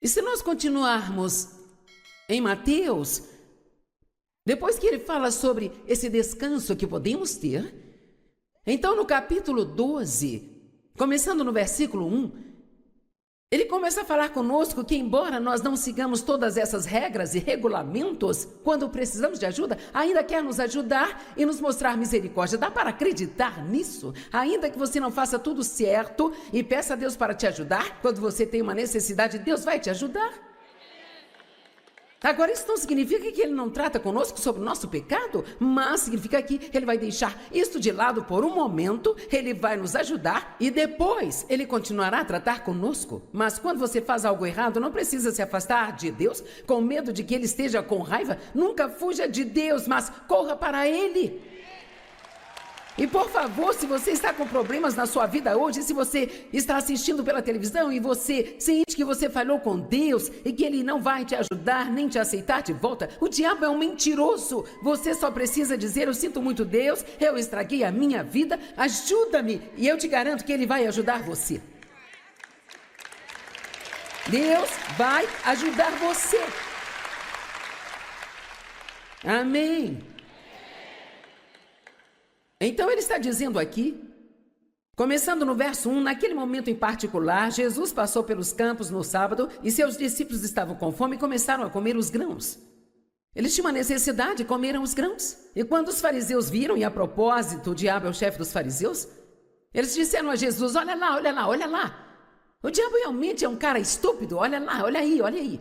E se nós continuarmos em Mateus, depois que ele fala sobre esse descanso que podemos ter, então no capítulo 12, começando no versículo 1, ele começa a falar conosco que, embora nós não sigamos todas essas regras e regulamentos, quando precisamos de ajuda, ainda quer nos ajudar e nos mostrar misericórdia. Dá para acreditar nisso? Ainda que você não faça tudo certo e peça a Deus para te ajudar, quando você tem uma necessidade, Deus vai te ajudar. Agora, isso não significa que ele não trata conosco sobre o nosso pecado, mas significa que ele vai deixar isso de lado por um momento, ele vai nos ajudar e depois ele continuará a tratar conosco. Mas quando você faz algo errado, não precisa se afastar de Deus com medo de que ele esteja com raiva. Nunca fuja de Deus, mas corra para ele. E por favor, se você está com problemas na sua vida hoje, se você está assistindo pela televisão e você sente que você falhou com Deus e que Ele não vai te ajudar nem te aceitar de volta, o diabo é um mentiroso. Você só precisa dizer: eu sinto muito, Deus, eu estraguei a minha vida, ajuda-me, e eu te garanto que Ele vai ajudar você. Deus vai ajudar você. Amém. Então ele está dizendo aqui, começando no verso 1, naquele momento em particular, Jesus passou pelos campos no sábado e seus discípulos estavam com fome e começaram a comer os grãos. Eles tinham uma necessidade e comeram os grãos. E quando os fariseus viram, e a propósito, o diabo é o chefe dos fariseus, eles disseram a Jesus: olha lá, olha lá, olha lá. O diabo realmente é um cara estúpido, olha lá, olha aí, olha aí.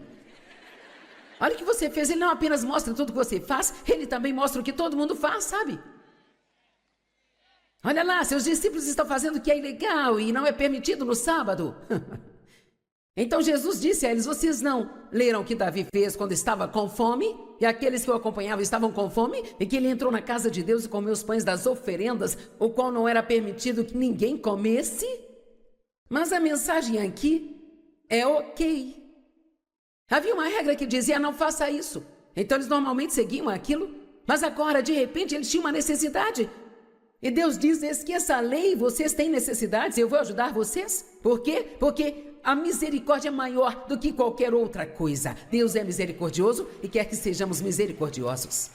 Olha o que você fez, ele não apenas mostra tudo que você faz, ele também mostra o que todo mundo faz, sabe? Olha lá, seus discípulos estão fazendo o que é ilegal e não é permitido no sábado. Então Jesus disse a eles: vocês não leram o que Davi fez quando estava com fome? E aqueles que o acompanhavam estavam com fome? E que ele entrou na casa de Deus e comeu os pães das oferendas, o qual não era permitido que ninguém comesse? Mas a mensagem aqui é ok. Havia uma regra que dizia: não faça isso. Então eles normalmente seguiam aquilo, mas agora, de repente, eles tinham uma necessidade. E Deus diz: esqueça a lei, vocês têm necessidades, eu vou ajudar vocês. Por quê? Porque a misericórdia é maior do que qualquer outra coisa. Deus é misericordioso e quer que sejamos misericordiosos.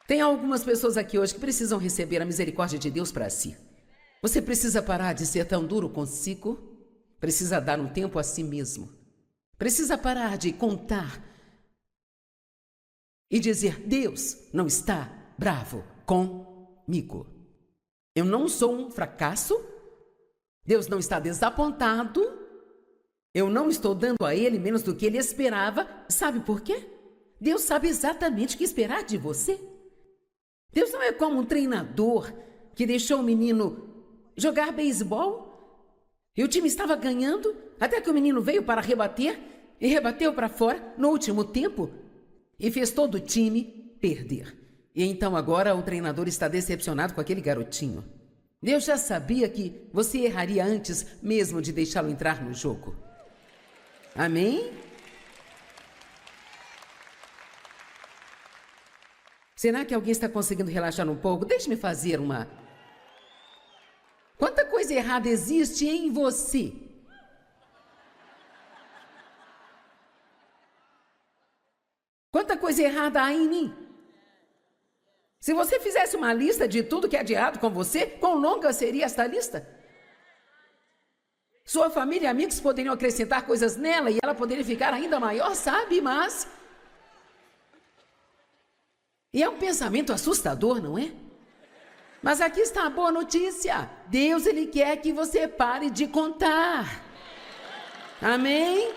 Tem algumas pessoas aqui hoje que precisam receber a misericórdia de Deus para si. Você precisa parar de ser tão duro consigo, precisa dar um tempo a si mesmo. Precisa parar de contar e dizer: Deus não está bravo comigo. Eu não sou um fracasso. Deus não está desapontado. Eu não estou dando a Ele menos do que Ele esperava. Sabe por quê? Deus sabe exatamente o que esperar de você. Deus não é como um treinador que deixou o menino jogar beisebol e o time estava ganhando até que o menino veio para rebater e rebateu para fora no último tempo e fez todo o time perder. E então agora o treinador está decepcionado com aquele garotinho. Deus já sabia que você erraria antes mesmo de deixá-lo entrar no jogo. Amém? Será que alguém está conseguindo relaxar um pouco? Deixe-me fazer uma... Quanta coisa errada existe em você? Quanta coisa errada há em mim? Se você fizesse uma lista de tudo que é de errado com você, quão longa seria esta lista? Sua família e amigos poderiam acrescentar coisas nela e ela poderia ficar ainda maior, sabe? Mas... E é um pensamento assustador, não é? Mas aqui está a boa notícia. Deus, Ele quer que você pare de contar. Amém?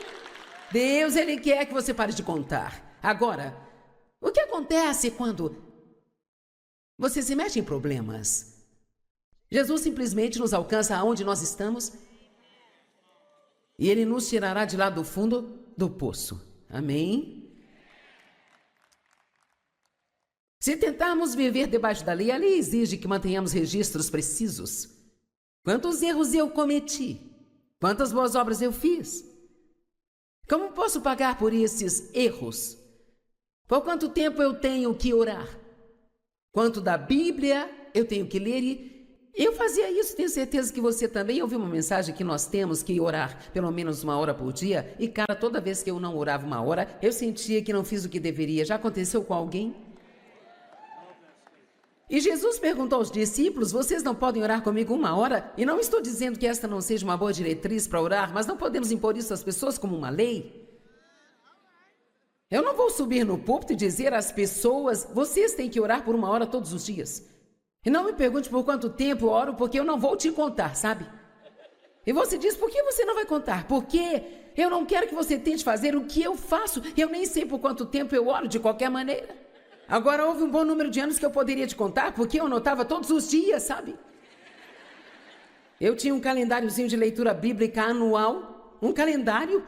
Deus, Ele quer que você pare de contar. Agora, o que acontece quando você se mete em problemas? Jesus simplesmente nos alcança aonde nós estamos e Ele nos tirará de lá do fundo do poço. Amém? Se tentarmos viver debaixo da lei, a lei exige que mantenhamos registros precisos. Quantos erros eu cometi? Quantas boas obras eu fiz? Como posso pagar por esses erros? Por quanto tempo eu tenho que orar? Quanto da Bíblia eu tenho que ler Eu fazia isso, tenho certeza que você também. Eu vi uma mensagem que nós temos que orar pelo menos 1 hora por dia. E, cara, toda vez que eu não orava 1 hora, eu sentia que não fiz o que deveria. Já aconteceu com alguém? E Jesus perguntou aos discípulos: vocês não podem orar comigo 1 hora? E não estou dizendo que esta não seja uma boa diretriz para orar, mas não podemos impor isso às pessoas como uma lei. Eu não vou subir no púlpito e dizer às pessoas: vocês têm que orar por 1 hora todos os dias. E não me pergunte por quanto tempo eu oro, porque eu não vou te contar, sabe? E você diz: por que você não vai contar? Porque eu não quero que você tente fazer o que eu faço. Eu nem sei por quanto tempo eu oro de qualquer maneira. Agora, houve um bom número de anos que eu poderia te contar, porque eu anotava todos os dias, sabe? Eu tinha um calendáriozinho de leitura bíblica anual, um calendário,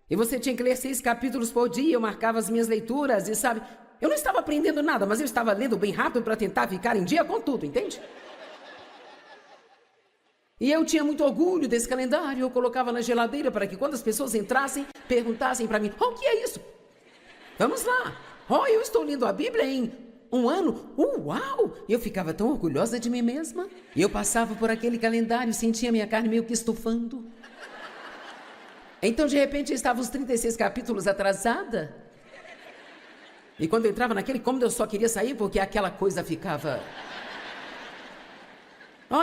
e você tinha que ler 6 capítulos por dia. Eu marcava as minhas leituras e, sabe, eu não estava aprendendo nada, mas eu estava lendo bem rápido para tentar ficar em dia com tudo, entende? E eu tinha muito orgulho desse calendário. Eu colocava na geladeira para que quando as pessoas entrassem, perguntassem para mim: o que é isso? Vamos lá. Eu estou lendo a Bíblia em 1 ano. Uau! Eu ficava tão orgulhosa de mim mesma. E eu passava por aquele calendário e sentia minha carne meio que estufando. Então, de repente, eu estava uns 36 capítulos atrasada. E quando eu entrava naquele cômodo, eu só queria sair porque aquela coisa ficava...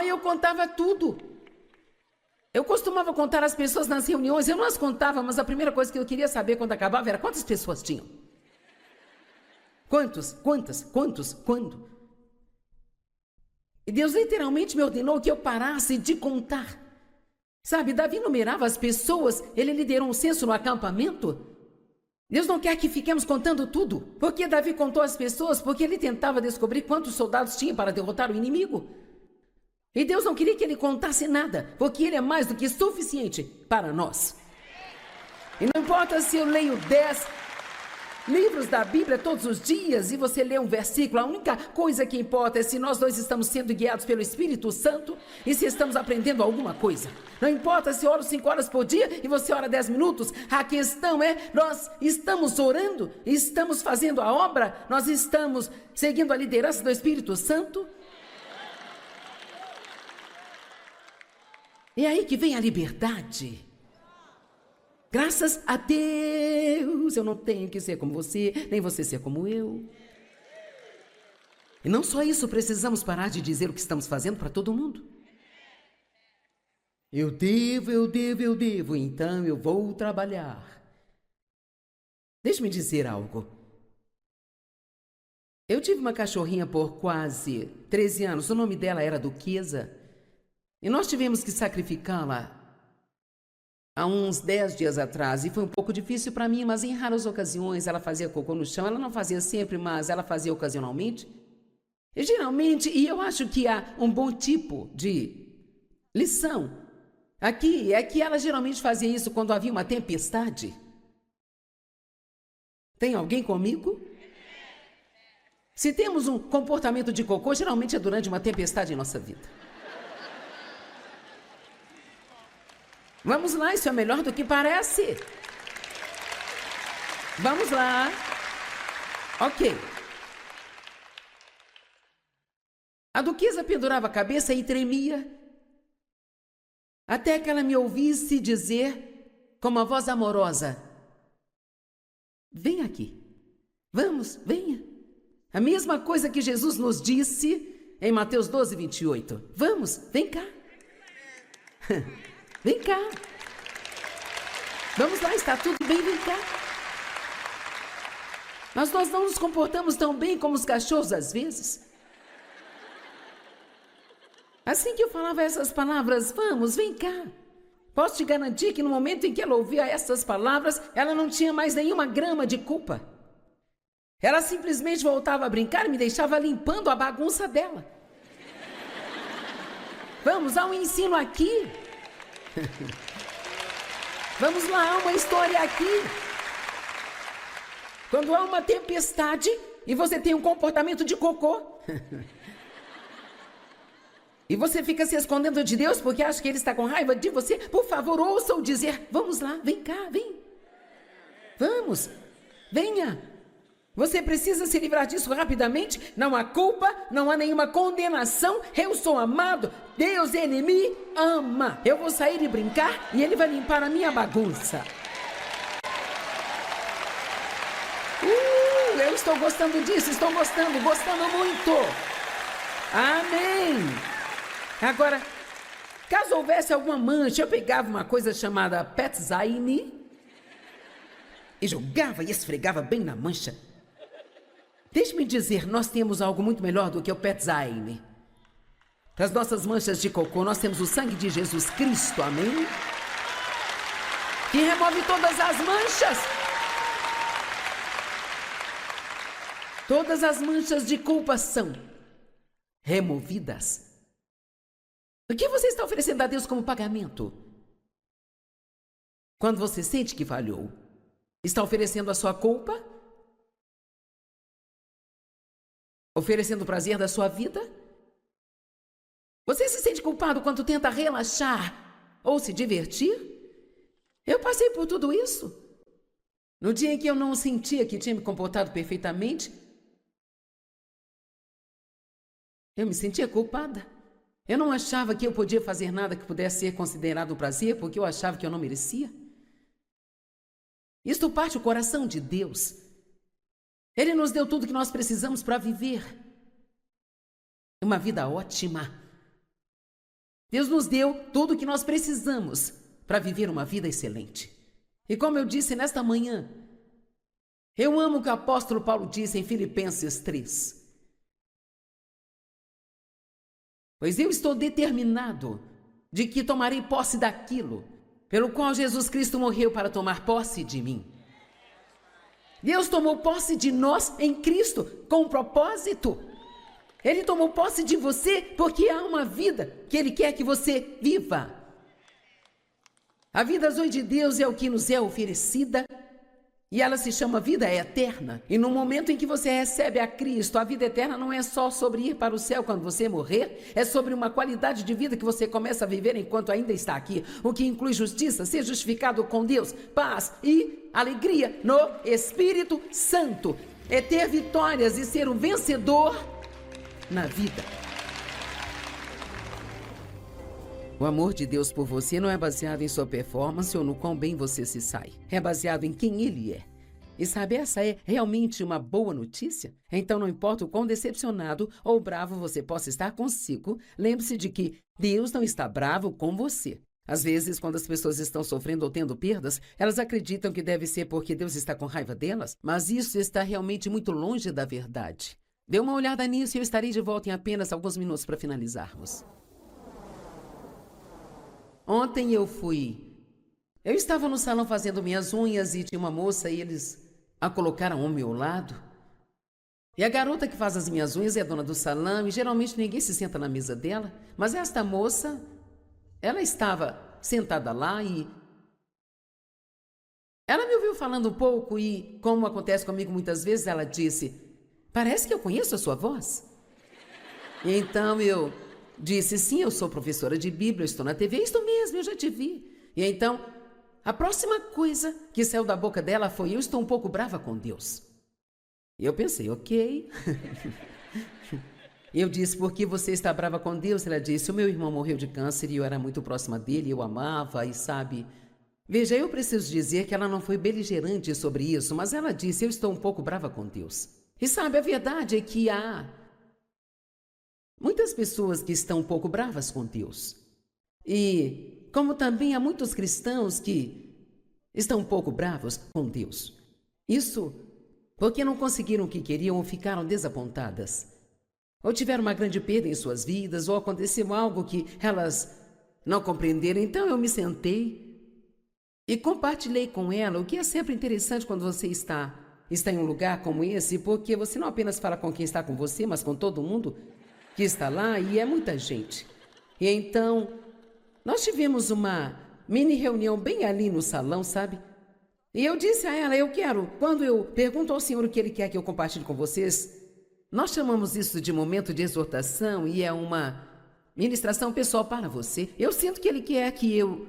eu contava tudo. Eu costumava contar as pessoas nas reuniões. Eu não as contava, mas a primeira coisa que eu queria saber quando acabava era quantas pessoas tinham. Quantos? Quantas? Quantos? Quando? E Deus literalmente me ordenou que eu parasse de contar. Sabe, Davi numerava as pessoas. Ele liderou um censo no acampamento. Deus não quer que fiquemos contando tudo. Porque Davi contou as pessoas? Porque ele tentava descobrir quantos soldados tinha para derrotar o inimigo. E Deus não queria que ele contasse nada, porque ele é mais do que suficiente para nós. E não importa se eu leio 10 livros da Bíblia todos os dias e você lê um versículo, a única coisa que importa é se nós dois estamos sendo guiados pelo Espírito Santo e se estamos aprendendo alguma coisa. Não importa se eu oro 5 horas por dia e você ora 10 minutos, a questão é: nós estamos orando, estamos fazendo a obra, nós estamos seguindo a liderança do Espírito Santo. É aí que vem a liberdade. Graças a Deus, eu não tenho que ser como você, nem você ser como eu. E não só isso, precisamos parar de dizer o que estamos fazendo para todo mundo. Eu devo, então eu vou trabalhar. Deixe-me dizer algo. Eu tive uma cachorrinha por quase 13 anos, o nome dela era Duquesa, e nós tivemos que sacrificá-la há uns 10 dias atrás, e foi um pouco difícil para mim, mas em raras ocasiões ela fazia cocô no chão. Ela não fazia sempre, mas ela fazia ocasionalmente. E geralmente, e eu acho que há um bom tipo de lição aqui, é que ela geralmente fazia isso quando havia uma tempestade. Tem alguém comigo? Se temos um comportamento de cocô, geralmente é durante uma tempestade em nossa vida. Vamos lá, isso é melhor do que parece. Vamos lá. Ok. A Duquesa pendurava a cabeça e tremia, até que ela me ouvisse dizer, com uma voz amorosa: vem aqui. Vamos, venha. A mesma coisa que Jesus nos disse em Mateus 12, 28. Vamos, vem cá. Vem cá. Vamos lá, está tudo bem, vem cá. Mas nós não nos comportamos tão bem como os cachorros às vezes. Assim que eu falava essas palavras, vamos, vem cá, posso te garantir que no momento em que ela ouvia essas palavras, ela não tinha mais nenhuma grama de culpa. Ela simplesmente voltava a brincar e me deixava limpando a bagunça dela. Vamos, há um ensino aqui. Vamos lá, há uma história aqui. Quando há uma tempestade e você tem um comportamento de cocô e você fica se escondendo de Deus porque acha que Ele está com raiva de você, por favor, ouça o dizer: vamos lá, vem cá, vem. Vamos, venha. Você precisa se livrar disso rapidamente. Não há culpa, não há nenhuma condenação. Eu sou amado. Deus, Ele me ama. Eu vou sair e brincar e Ele vai limpar a minha bagunça. Eu estou gostando disso, estou gostando muito. Amém. Agora, caso houvesse alguma mancha, eu pegava uma coisa chamada Petzine e jogava e esfregava bem na mancha. Deixe-me dizer, nós temos algo muito melhor do que o Petzine. Para as nossas manchas de cocô, nós temos o sangue de Jesus Cristo, amém? Que remove todas as manchas. Todas as manchas de culpa são removidas. O que você está oferecendo a Deus como pagamento? Quando você sente que falhou, está oferecendo a sua culpa? Oferecendo o prazer da sua vida? Você se sente culpado quando tenta relaxar ou se divertir? Eu passei por tudo isso. No dia em que eu não sentia que tinha me comportado perfeitamente, eu me sentia culpada. Eu não achava que eu podia fazer nada que pudesse ser considerado um prazer, porque eu achava que eu não merecia. Isto parte do coração de Deus. Ele nos deu tudo que nós precisamos para viver uma vida ótima. Deus nos deu tudo o que nós precisamos para viver uma vida excelente. E como eu disse nesta manhã, eu amo o que o apóstolo Paulo disse em Filipenses 3. Pois eu estou determinado de que tomarei posse daquilo pelo qual Jesus Cristo morreu para tomar posse de mim. Deus tomou posse de nós em Cristo com um propósito. Ele tomou posse de você porque há uma vida que Ele quer que você viva. A vida azul de Deus é o que nos é oferecida e ela se chama vida eterna. E no momento em que você recebe a Cristo, a vida eterna não é só sobre ir para o céu quando você morrer, é sobre uma qualidade de vida que você começa a viver enquanto ainda está aqui, o que inclui justiça, ser justificado com Deus, paz e alegria no Espírito Santo. É ter vitórias e ser um vencedor na vida. O amor de Deus por você não é baseado em sua performance ou no quão bem você se sai. É baseado em quem Ele é. E sabe, essa é realmente uma boa notícia? Então, não importa o quão decepcionado ou bravo você possa estar consigo, lembre-se de que Deus não está bravo com você. Às vezes, quando as pessoas estão sofrendo ou tendo perdas, elas acreditam que deve ser porque Deus está com raiva delas, mas isso está realmente muito longe da verdade. Dê uma olhada nisso e eu estarei de volta em apenas alguns minutos para finalizarmos. Ontem eu estava no salão fazendo minhas unhas e tinha uma moça e eles a colocaram ao meu lado. E a garota que faz as minhas unhas é a dona do salão e geralmente ninguém se senta na mesa dela. Mas esta moça, ela estava sentada lá e ela me ouviu falando um pouco e, como acontece comigo muitas vezes, ela disse: "Parece que eu conheço a sua voz." E então eu disse: "Sim, eu sou professora de Bíblia, eu estou na TV." "Isto mesmo, eu já te vi." E então, a próxima coisa que saiu da boca dela foi: "Eu estou um pouco brava com Deus." E eu pensei: ok. Eu disse: "Por que você está brava com Deus?" Ela disse: "O meu irmão morreu de câncer e eu era muito próxima dele, eu amava e sabe..." Veja, eu preciso dizer que ela não foi beligerante sobre isso, mas ela disse: "Eu estou um pouco brava com Deus." E sabe, a verdade é que há muitas pessoas que estão um pouco bravas com Deus. E como também há muitos cristãos que estão um pouco bravos com Deus. Isso porque não conseguiram o que queriam ou ficaram desapontadas. Ou tiveram uma grande perda em suas vidas, ou aconteceu algo que elas não compreenderam. Então eu me sentei e compartilhei com ela, o que é sempre interessante quando você está em um lugar como esse, porque você não apenas fala com quem está com você, mas com todo mundo que está lá, e é muita gente. E então, nós tivemos uma mini reunião bem ali no salão, sabe? E eu disse a ela: quando eu pergunto ao Senhor o que Ele quer que eu compartilhe com vocês, nós chamamos isso de momento de exortação e é uma ministração pessoal para você. Eu sinto que Ele quer que eu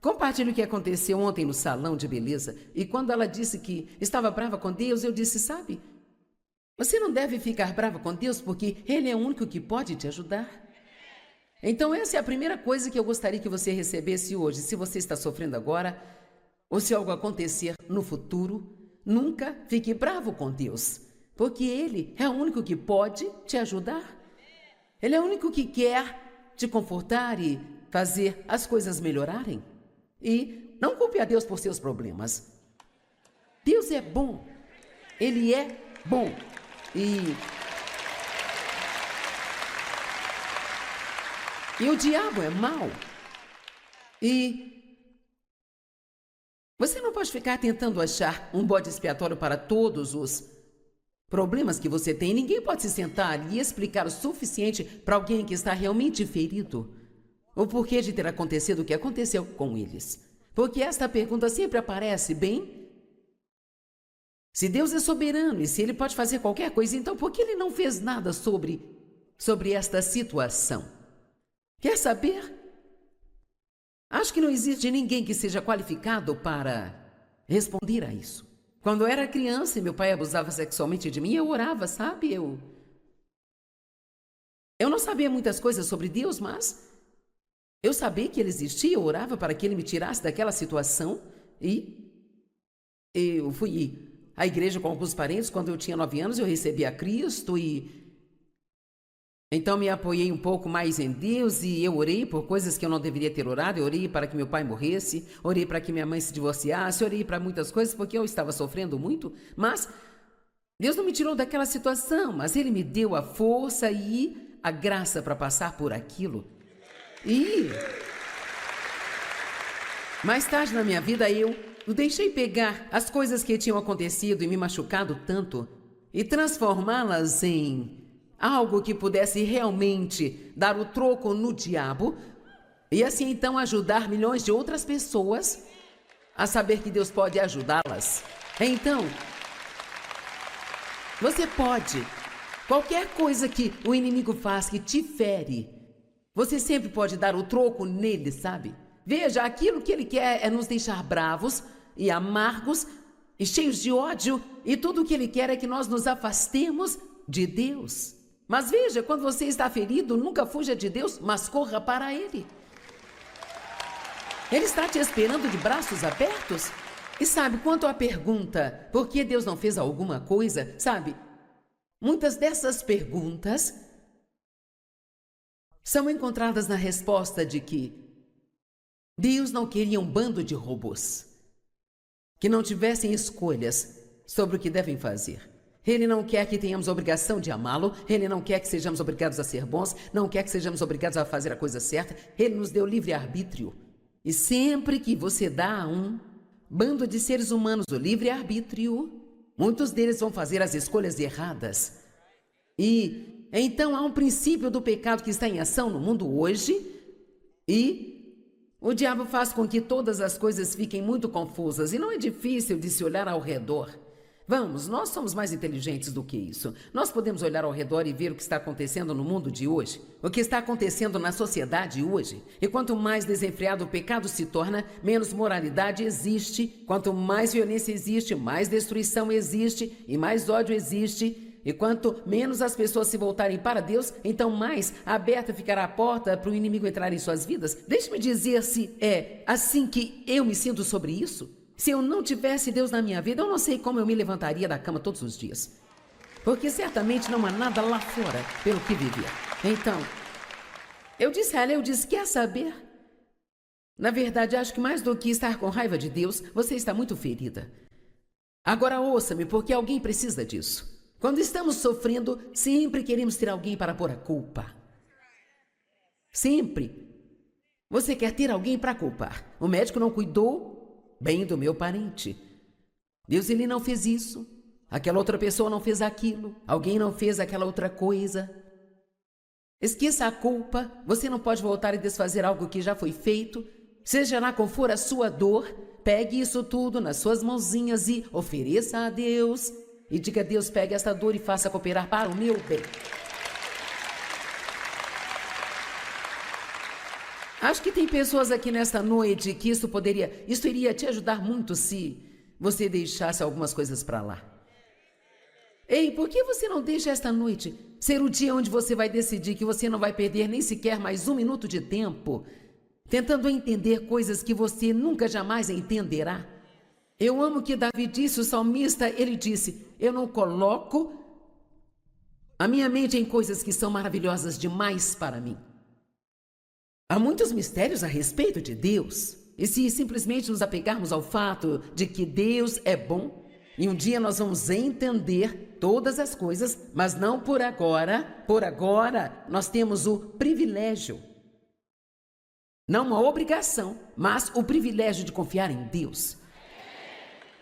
Compartilhe o que aconteceu ontem no salão de beleza. E quando ela disse que estava brava com Deus, eu disse, sabe, você não deve ficar brava com Deus porque Ele é o único que pode te ajudar. Então essa é a primeira coisa que eu gostaria que você recebesse hoje. Se você está sofrendo agora, ou se algo acontecer no futuro, nunca fique bravo com Deus, porque Ele é o único que pode te ajudar. Ele é o único que quer te confortar e fazer as coisas melhorarem. E não culpe a Deus por seus problemas. Deus é bom. Ele é bom. E o diabo é mau. E você não pode ficar tentando achar um bode expiatório para todos os problemas que você tem. Ninguém pode se sentar e explicar o suficiente para alguém que está realmente ferido o porquê de ter acontecido o que aconteceu com eles. Porque esta pergunta sempre aparece, bem? Se Deus é soberano e se Ele pode fazer qualquer coisa, então por que Ele não fez nada sobre esta situação? Quer saber? Acho que não existe ninguém que seja qualificado para responder a isso. Quando eu era criança e meu pai abusava sexualmente de mim, eu orava, sabe? Eu não sabia muitas coisas sobre Deus, mas eu sabia que Ele existia, eu orava para que Ele me tirasse daquela situação e eu fui à igreja com alguns parentes. Quando eu tinha 9 anos, eu recebi a Cristo e então me apoiei um pouco mais em Deus e eu orei por coisas que eu não deveria ter orado. Eu orei para que meu pai morresse, orei para que minha mãe se divorciasse, orei para muitas coisas porque eu estava sofrendo muito, mas Deus não me tirou daquela situação, mas Ele me deu a força e a graça para passar por aquilo. E mais tarde na minha vida eu deixei pegar as coisas que tinham acontecido e me machucado tanto e transformá-las em algo que pudesse realmente dar o troco no diabo e assim então ajudar milhões de outras pessoas a saber que Deus pode ajudá-las. Então, você pode, qualquer coisa que o inimigo faz que te fere, você sempre pode dar o troco nele, sabe? Veja, aquilo que ele quer é nos deixar bravos e amargos e cheios de ódio, e tudo o que ele quer é que nós nos afastemos de Deus. Mas veja, quando você está ferido, nunca fuja de Deus, mas corra para Ele. Ele está te esperando de braços abertos. E sabe, quanto à pergunta, por que Deus não fez alguma coisa? Sabe, muitas dessas perguntas são encontradas na resposta de que Deus não queria um bando de robôs que não tivessem escolhas sobre o que devem fazer. Ele não quer que tenhamos obrigação de amá-lo, Ele não quer que sejamos obrigados a ser bons, não quer que sejamos obrigados a fazer a coisa certa. Ele nos deu livre-arbítrio. E sempre que você dá a um bando de seres humanos o livre-arbítrio, muitos deles vão fazer as escolhas erradas. E então há um princípio do pecado que está em ação no mundo hoje, e o diabo faz com que todas as coisas fiquem muito confusas, e não é difícil de se olhar ao redor. Vamos, nós somos mais inteligentes do que isso. Nós podemos olhar ao redor e ver o que está acontecendo no mundo de hoje, o que está acontecendo na sociedade hoje. E quanto mais desenfreado o pecado se torna, menos moralidade existe. Quanto mais violência existe, mais destruição existe e mais ódio existe. E quanto menos as pessoas se voltarem para Deus, então mais aberta ficará a porta para o inimigo entrar em suas vidas. Deixe-me dizer se é assim que eu me sinto sobre isso. Se eu não tivesse Deus na minha vida, eu não sei como eu me levantaria da cama todos os dias. Porque certamente não há nada lá fora pelo que viver. Então, eu disse a ela, quer saber? Na verdade, acho que mais do que estar com raiva de Deus, você está muito ferida. Agora ouça-me, porque alguém precisa disso. Quando estamos sofrendo, sempre queremos ter alguém para pôr a culpa. Sempre. Você quer ter alguém para culpar. O médico não cuidou bem do meu parente. Deus, ele não fez isso. Aquela outra pessoa não fez aquilo. Alguém não fez aquela outra coisa. Esqueça a culpa. Você não pode voltar e desfazer algo que já foi feito. Seja lá qual for a sua dor, pegue isso tudo nas suas mãozinhas e ofereça a Deus. E diga a Deus, pegue esta dor e faça cooperar para o meu bem. Acho que tem pessoas aqui nesta noite que isso iria te ajudar muito se você deixasse algumas coisas para lá. Ei, por que você não deixa esta noite ser o dia onde você vai decidir que você não vai perder nem sequer mais um minuto de tempo tentando entender coisas que você nunca jamais entenderá? Eu amo que Davi disse, o salmista, ele disse, eu não coloco a minha mente em coisas que são maravilhosas demais para mim. Há muitos mistérios a respeito de Deus, e se simplesmente nos apegarmos ao fato de que Deus é bom, e um dia nós vamos entender todas as coisas, mas não por agora. Por agora, nós temos o privilégio, não uma obrigação, mas o privilégio de confiar em Deus.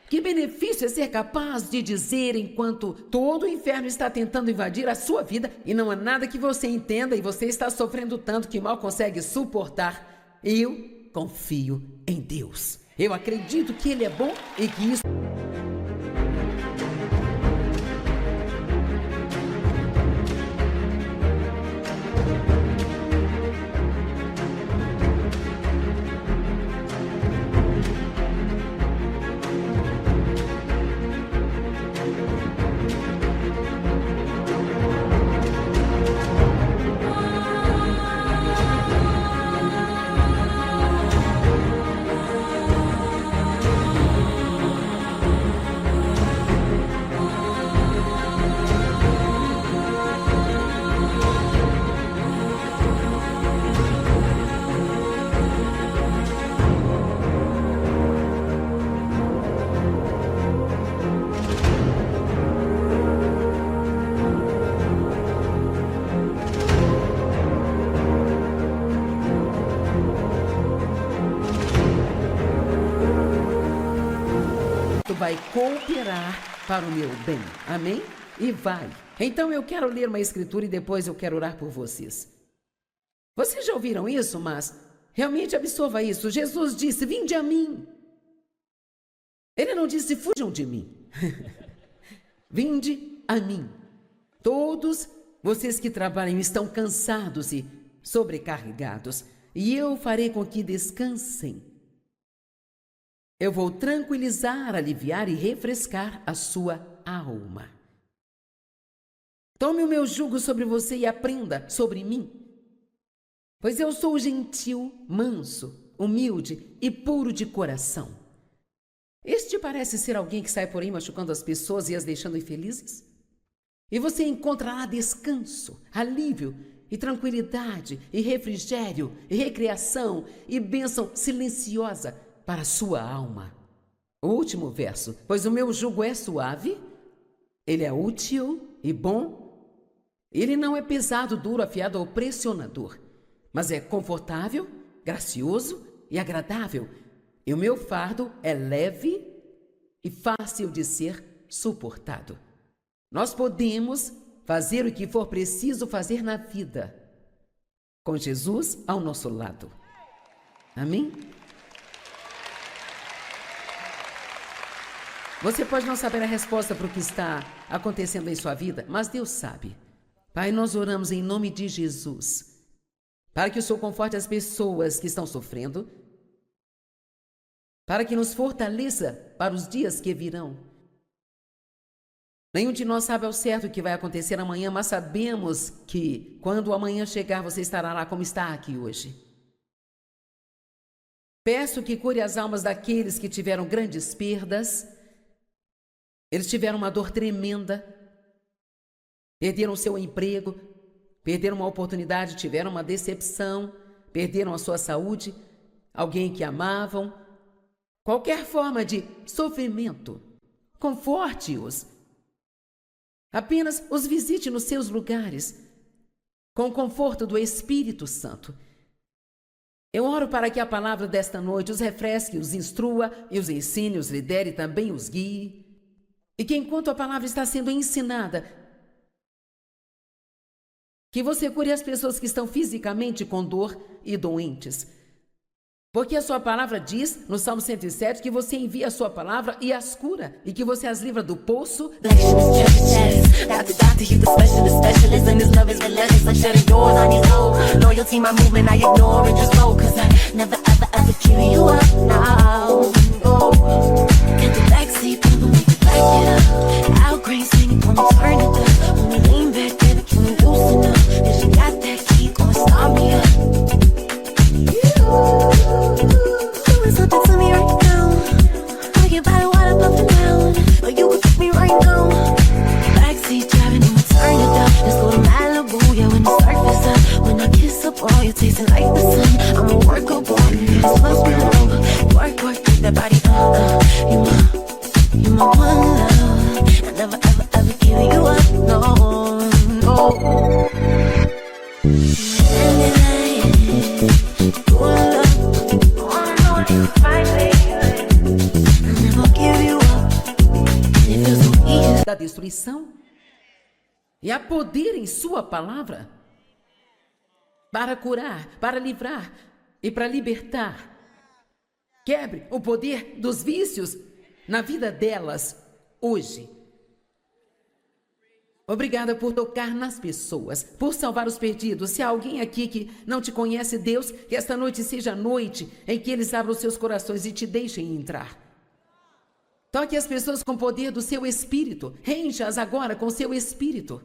Que benefício é ser capaz de dizer, enquanto todo o inferno está tentando invadir a sua vida e não há nada que você entenda e você está sofrendo tanto que mal consegue suportar, eu confio em Deus. Eu acredito que Ele é bom e que isso... vai cooperar para o meu bem, amém? E vai. Então eu quero ler uma escritura e depois eu quero orar por vocês. Vocês já ouviram isso, mas realmente absorva isso. Jesus disse, vinde a mim. Ele não disse, fujam de mim. Vinde a mim. Todos vocês que trabalham estão cansados e sobrecarregados, e eu farei com que descansem. Eu vou tranquilizar, aliviar e refrescar a sua alma. Tome o meu jugo sobre você e aprenda sobre mim, pois eu sou gentil, manso, humilde e puro de coração. Este parece ser alguém que sai por aí machucando as pessoas e as deixando infelizes? E você encontrará descanso, alívio e tranquilidade e refrigério e recreação e bênção silenciosa para a sua alma. O último verso, pois o meu jugo é suave, ele é útil e bom, ele não é pesado, duro, afiado ou pressionador, mas é confortável, gracioso e agradável, e o meu fardo é leve e fácil de ser suportado. Nós podemos fazer o que for preciso fazer na vida, com Jesus ao nosso lado. Amém? Você pode não saber a resposta para o que está acontecendo em sua vida, mas Deus sabe. Pai, nós oramos em nome de Jesus, para que o Senhor conforte as pessoas que estão sofrendo, para que nos fortaleça para os dias que virão. Nenhum de nós sabe ao certo o que vai acontecer amanhã, mas sabemos que quando o amanhã chegar, você estará lá como está aqui hoje. Peço que cure as almas daqueles que tiveram grandes perdas. Eles tiveram uma dor tremenda, perderam o seu emprego, perderam uma oportunidade, tiveram uma decepção, perderam a sua saúde, alguém que amavam. Qualquer forma de sofrimento, conforte-os. Apenas os visite nos seus lugares, com o conforto do Espírito Santo. Eu oro para que a palavra desta noite os refresque, os instrua e os ensine, os lidere e também os guie. E que enquanto a palavra está sendo ensinada, que você cure as pessoas que estão fisicamente com dor e doentes. Porque a sua palavra diz, no Salmo 107, que você envia a sua palavra e as cura, e que você as livra do poço. you'll see my movement, I ignore and just go. Cause I never ever ever give you up now. Oh, get the backseat, people make it back it up. Out green singing, come turn it up. When we lean back, baby, can we loosen up? Cause you got that key, gonna start me up. Doing something to me right now. I get by the water bumping down, but you could take me right now. Backseat driving, I'ma turn it up. Let's go to Malibu, yeah, when the surface up. When I kiss up, boy, you're tasting like the sun. I'ma work a boy, yeah, slow down. Work, get that body, you my one love. I never, ever, ever give you up, no, no. Da destruição, e há poder em sua palavra para curar, para livrar e para libertar. Quebre o poder dos vícios na vida delas hoje. Obrigada por tocar nas pessoas, por salvar os perdidos. Se há alguém aqui que não te conhece, Deus, que esta noite seja a noite em que eles abram os seus corações e te deixem entrar. Toque as pessoas com o poder do seu Espírito. Encha-as agora com o seu Espírito.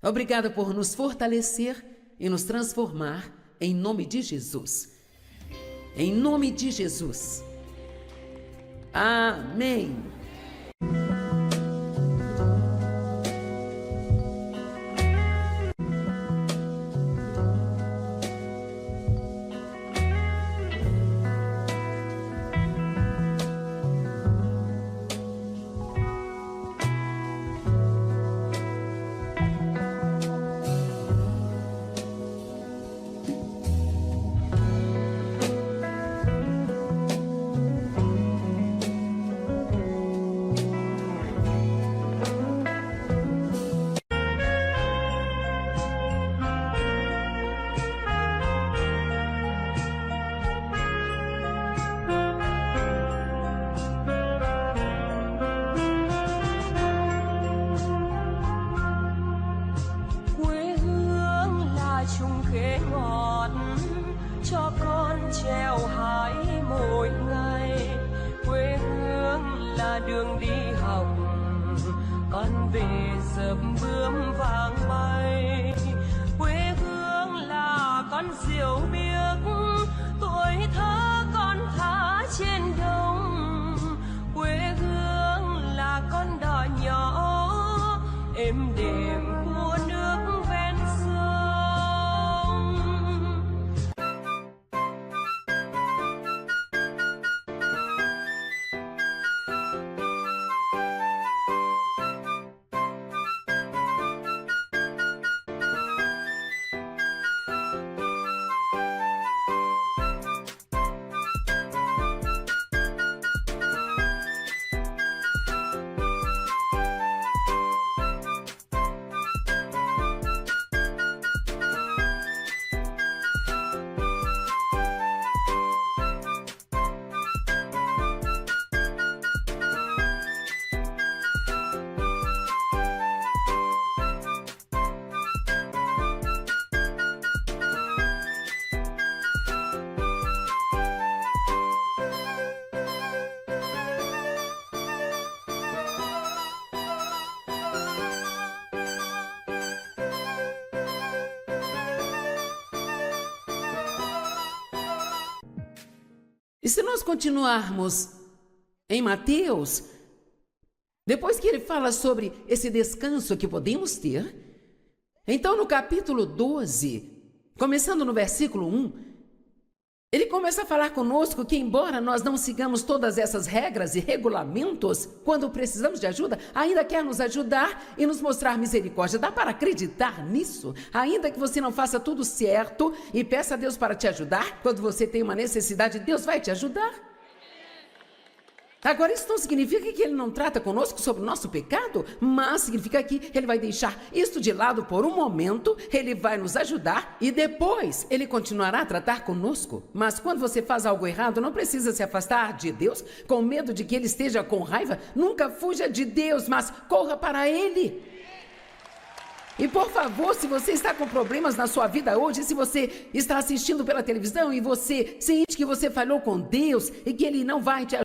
Obrigada por nos fortalecer e nos transformar em nome de Jesus. Em nome de Jesus. Amém. Đường đi học con về sớm bướm vàng bay, quê hương là con diều biếc, tuổi thơ con thả trên đồng, quê hương là con đò nhỏ êm đềm của nước ven sông. E se nós continuarmos em Mateus, depois que ele fala sobre esse descanso que podemos ter, então no capítulo 12, começando no versículo 1, ele começa a falar conosco que, embora nós não sigamos todas essas regras e regulamentos, quando precisamos de ajuda, ainda quer nos ajudar e nos mostrar misericórdia. Dá para acreditar nisso? Ainda que você não faça tudo certo e peça a Deus para te ajudar, quando você tem uma necessidade, Deus vai te ajudar. Agora, isso não significa que ele não trata conosco sobre o nosso pecado, mas significa que ele vai deixar isto de lado por um momento, ele vai nos ajudar e depois ele continuará a tratar conosco. Mas quando você faz algo errado, não precisa se afastar de Deus com medo de que ele esteja com raiva. Nunca fuja de Deus, mas corra para ele. E por favor, se você está com problemas na sua vida hoje, se você está assistindo pela televisão e você sente que você falhou com Deus e que Ele não vai te